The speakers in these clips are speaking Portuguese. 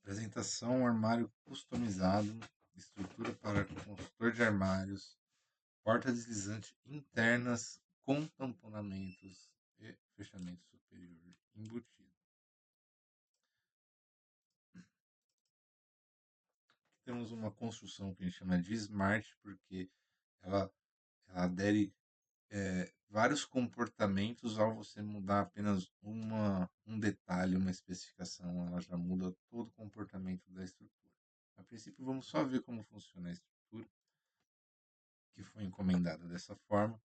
Apresentação, armário customizado, estrutura para consultor de armários, porta deslizante internas com tamponamentos e fechamento superior embutido. Aqui temos uma construção que a gente chama de Smart, porque ela, ela adere vários comportamentos ao você mudar apenas um detalhe, uma especificação, ela já muda todo o comportamento da estrutura. A princípio, vamos só ver como funciona a estrutura, que foi encomendada dessa forma.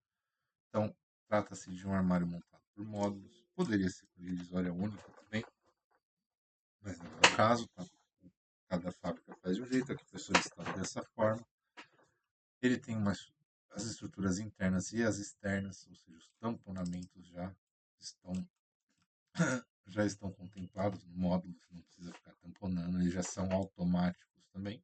Então, trata-se de um armário montado por módulos, poderia ser por divisória única também, mas não é o caso, tá? Cada fábrica faz de um jeito, aqui foi solicitado dessa forma. Ele tem as estruturas internas e as externas, ou seja, os tamponamentos estão já estão contemplados no módulo, não precisa ficar tamponando, eles já são automáticos também.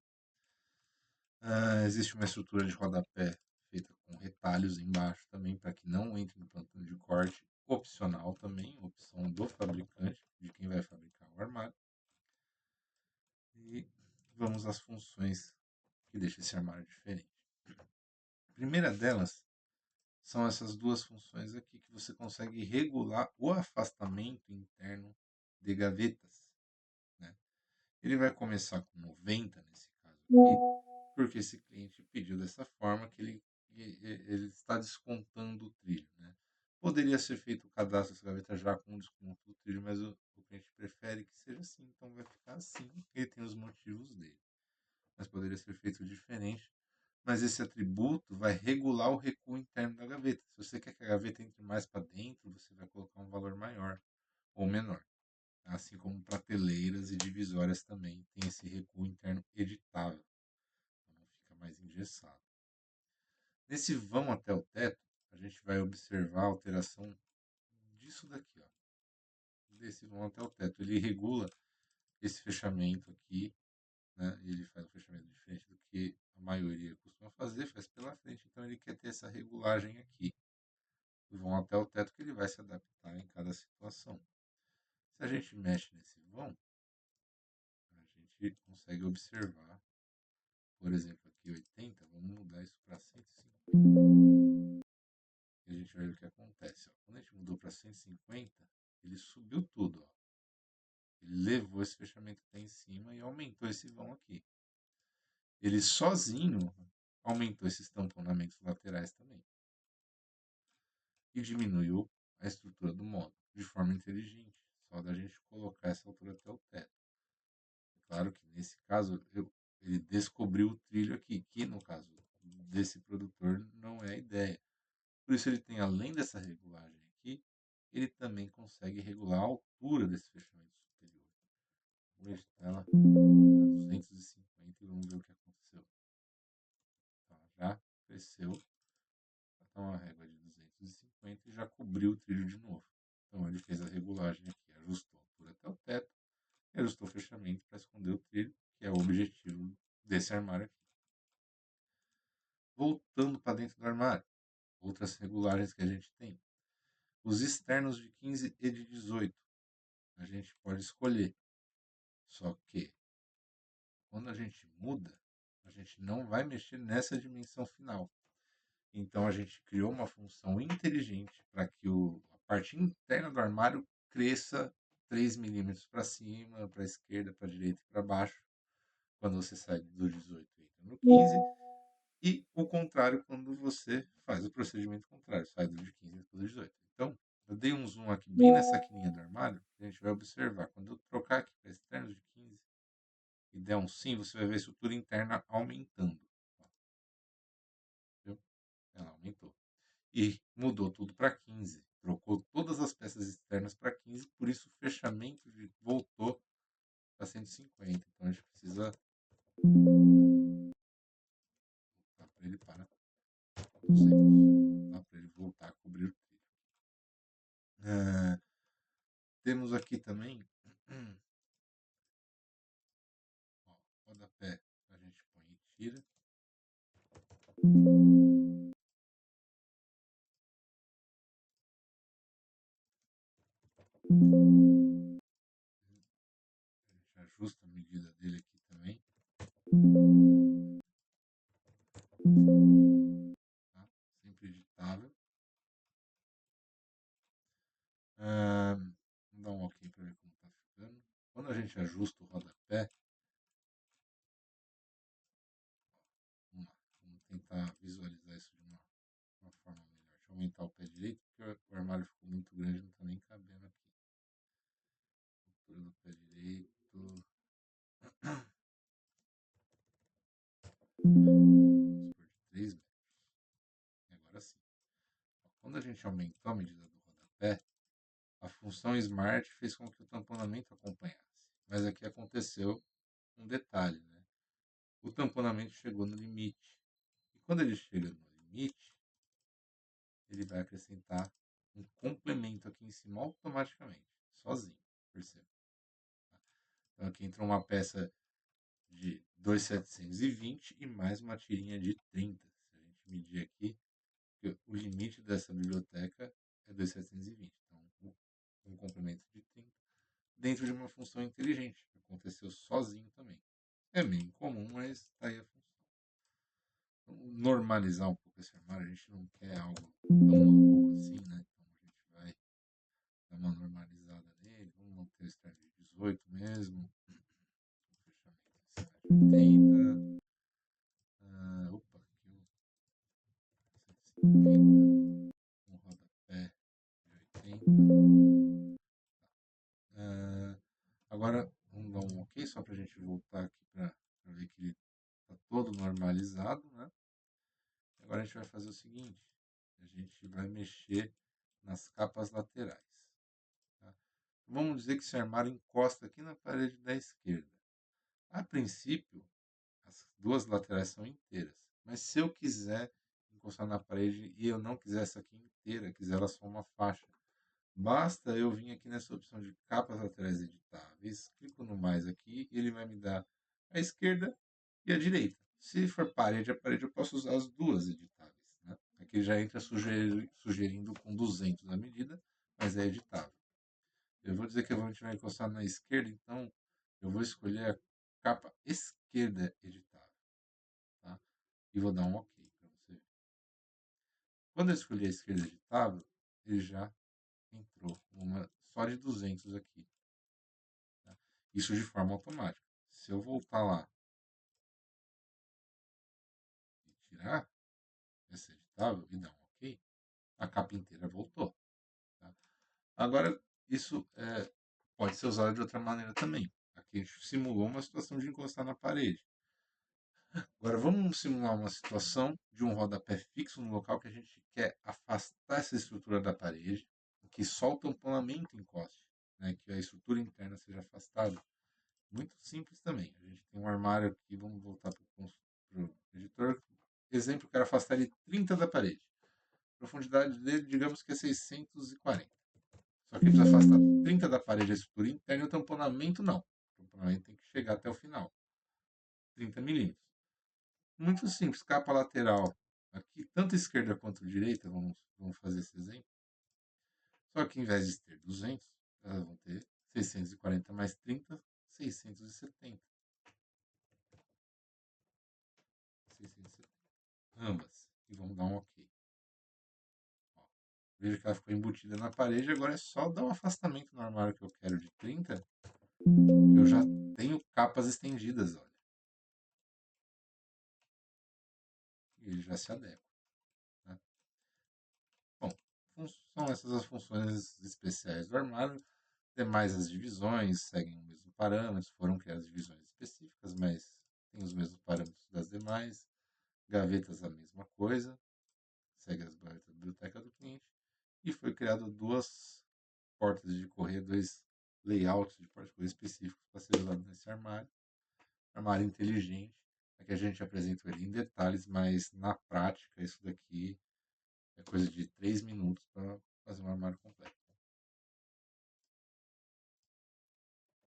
Existe uma estrutura de rodapé feita com retalhos embaixo também, para que não entre no plantão de corte, opcional também, opção do fabricante, de quem vai fabricar o armário. E vamos às funções que deixam esse armário diferente. A primeira delas são essas duas funções aqui, que você consegue regular o afastamento interno de gavetas, né? Ele vai começar com 90 nesse caso aqui, porque esse cliente pediu dessa forma que ele está descontando o trilho, né? Poderia ser feito o cadastro dessa gaveta já com o desconto do trilho, mas o cliente prefere que seja assim, então vai ficar assim. Ele tem os motivos dele, mas poderia ser feito diferente. Mas esse atributo vai regular o recuo interno da gaveta. Se você quer que a gaveta entre mais para dentro, você vai colocar um valor maior ou menor. Assim como prateleiras e divisórias também tem esse recuo interno editável, então não fica mais engessado. Nesse vão até o teto, a gente vai observar a alteração disso daqui, ó, desse vão até o teto. Ele regula esse fechamento aqui, né? Ele faz um fechamento diferente do que a maioria costuma fazer, faz pela frente, então ele quer ter essa regulagem aqui. Vão até o teto que ele vai se adaptar em cada situação. Se a gente mexe nesse vão, a gente consegue observar, por exemplo, aqui 80, vamos mudar isso para 150. E a gente vai ver o que acontece. Ó. Quando a gente mudou para 150, ele subiu tudo. Ó. Ele levou esse fechamento até em cima e aumentou esse vão aqui. Ele sozinho aumentou esses tamponamentos laterais também. E diminuiu a estrutura do módulo de forma inteligente. Só da gente colocar essa altura até o teto. É claro que nesse caso ele descobriu o trilho aqui, que no caso desse produtor não é a ideia. Por isso ele tem, além dessa regulagem aqui, ele também consegue regular a altura desse fechamento superior. Vou editar ela a 250 e vamos ver o que aconteceu. Então, já cresceu até uma régua de 250 e já cobriu o trilho de novo. Então ele fez a regulagem aqui, ajustou a altura até o teto e ajustou o fechamento para esconder o trilho, que é o objetivo desse armário aqui. Voltando para dentro do armário, outras regulagens que a gente tem. Os externos de 15 e de 18, a gente pode escolher. Só que, quando a gente muda, a gente não vai mexer nessa dimensão final. Então, a gente criou uma função inteligente para que a parte interna do armário cresça 3 milímetros para cima, para a esquerda, para a direita e para baixo, quando você sai do 18 e entra no 15. E o contrário quando você faz o procedimento contrário, sai do de 15 para o 18. Então, eu dei um zoom aqui bem nessa quininha do armário, que a gente vai observar. Quando eu trocar aqui para externos de 15 e der um sim, você vai ver a estrutura interna aumentando. Viu? Ela aumentou. E mudou tudo para 15. Trocou todas as peças externas para 15, por isso o fechamento voltou para 150. Então a gente precisa voltar para ele para 200. Dá para ele voltar a cobrir o trilho. Temos aqui também ó, rodapé, a gente põe e tira. A gente ajusto a medida dele aqui também. Tá? Sempre editável. Vamos dar um ok para ver como está ficando. Quando a gente ajusta o rodapé, vamos lá, vamos tentar visualizar isso de uma forma melhor. Deixa eu aumentar o pé direito, porque o armário ficou muito grande, não está nem cabendo aqui. Altura do pé direito. Vamos por 3 metros. E agora sim. Quando a gente aumentou a medida do rodapé, a função Smart fez com que o tamponamento acompanhasse. Mas aqui aconteceu um detalhe, né? O tamponamento chegou no limite. E quando ele chega no limite, ele vai acrescentar um complemento aqui em cima automaticamente, sozinho, perceba. Então aqui entrou uma peça de 2.720 e mais uma tirinha de 30. Se a gente medir aqui, o limite dessa biblioteca é 2.720. Então, um complemento de 30 dentro de uma função inteligente. Aconteceu sozinho também. É meio incomum, mas está aí a função. Vamos normalizar um pouco esse armário. A gente não quer algo tão maluco assim, né? Então a gente vai dar uma normalizada nele. Vamos manter o start de 18 mesmo. Fechamento em cima de 80. Opa, aqui o 150. Um rodapé de 80. Agora vamos dar um ok só para a gente voltar aqui para ver que ele está todo normalizado, né? Agora a gente vai fazer o seguinte, a gente vai mexer nas capas laterais. Tá? Vamos dizer que esse armário encosta aqui na parede da esquerda. A princípio, as duas laterais são inteiras, mas se eu quiser encostar na parede e eu não quiser essa aqui inteira, quiser ela só uma faixa, basta eu vir aqui nessa opção de capas laterais editáveis, clico no mais aqui e ele vai me dar a esquerda e a direita. Se for parede a parede, eu posso usar as duas editáveis. Né? Aqui já entra sugerindo com 200 a medida, mas é editável. Eu vou dizer que a gente vai encostar na esquerda, então eu vou escolher a capa esquerda editável. Tá? E vou dar um OK para você ver. Quando eu escolher a esquerda editável, ele já entrou uma só de 200 aqui. Tá? Isso de forma automática. Se eu voltar lá e tirar essa editável e dar um OK, a capa inteira voltou. Tá? Agora, isso pode ser usado de outra maneira também. Aqui a gente simulou uma situação de encostar na parede. Agora vamos simular uma situação de um rodapé fixo no local que a gente quer afastar essa estrutura da parede, que só o tamponamento encoste, né, que a estrutura interna seja afastada. Muito simples também. A gente tem um armário aqui, vamos voltar para o editor. Exemplo, quero afastar ele 30 da parede. A profundidade dele, digamos que é 640. Só que ele precisa afastar 30 da parede a estrutura interna e o tamponamento não. O tamponamento tem que chegar até o final. 30 milímetros. Muito simples, capa lateral. Aqui, tanto esquerda quanto direita, vamos fazer esse exemplo. Só que em vez de ter 200, elas vão ter 640 mais 30, 670. 670. Ambas. E vamos dar um OK. Ó, veja que ela ficou embutida na parede. Agora é só dar um afastamento no armário que eu quero de 30, que eu já tenho capas estendidas, olha. E ele já se adequa. Né? Bom, são essas as funções especiais do armário. Demais as divisões seguem o mesmo parâmetro, foram criadas divisões específicas, mas tem os mesmos parâmetros das demais. Gavetas a mesma coisa, segue as gavetas da biblioteca do cliente. E foi criado duas portas de correio, dois layouts de portas de correio específicos para ser usado nesse armário. Armário inteligente, aqui a gente apresenta ele em detalhes, mas na prática isso daqui é coisa de 3 minutos para fazer um armário completo.